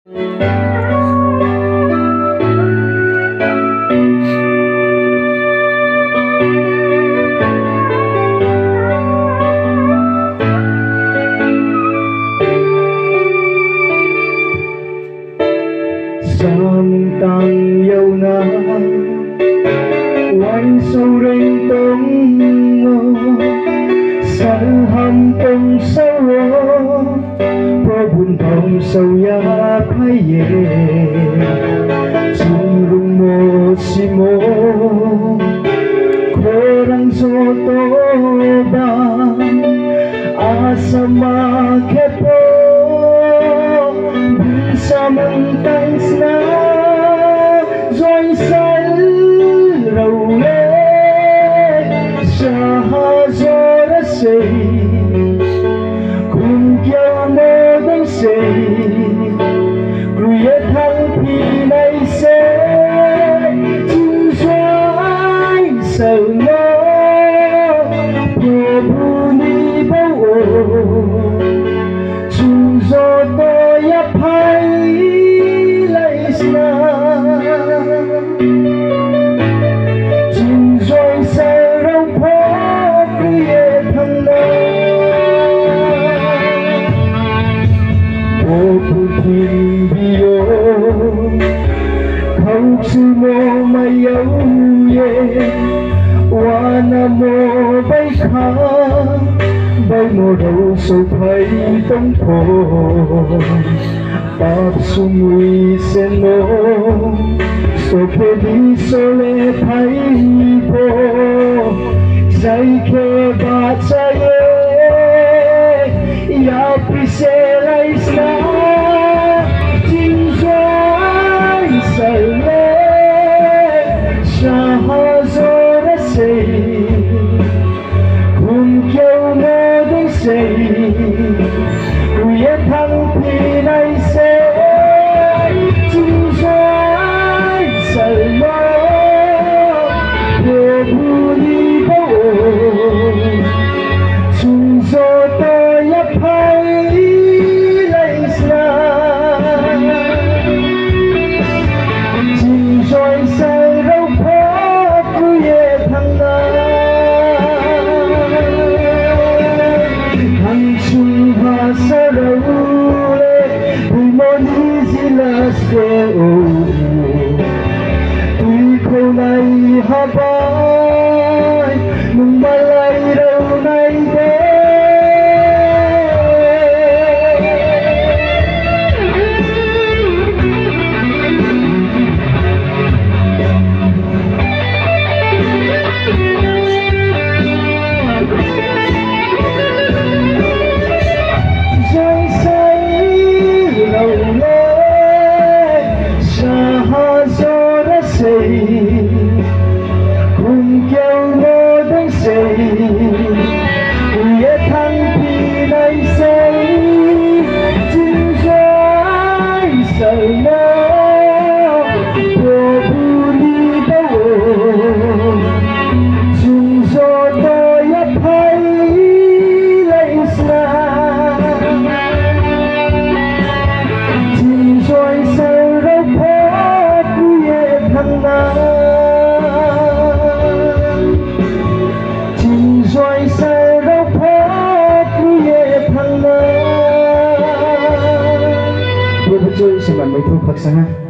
Sang tăng yêu na quanh sâu rinh tông sang hầm tông sâu pro buồn thong sâu ya khai ye chung rung mo si mo korang zo to ba asama kepo sa mong tans na rồi sal rau le sa ha zo ra sei cùng kêu mơ đánh sei kruye thang phi nay se chung xoay sal no probu ni bao chung zo to ya phai mo mayaw ye wana mo bay kha bay mo đâu sâu thấy tông thổ tap sumui sen mo so ke đi so le thấy po dai ke ba cha ye ya pi se lai sa jing zai sai cùng kêu mơ đến say khuya thăng thì nay sẽ chung xoay sợi mơ vừa vui đi bao chung gió to nhấp hay lấy xa chung xoay sợi rau phó khuya thăng sarule pulmoni silas ke o tui ko nai habai nung malai rau nai de cùng kêu mơ đến say khuya thăng thì nay say chung xoay sợi mơ của bu đi đâu chung gió to nhấp hay lấy xa chung xoay sợi rau phó khuya thăng na rồi sao đâu phá khuya thăng na. Tôi xin bạn mấy thu Phật sang ha.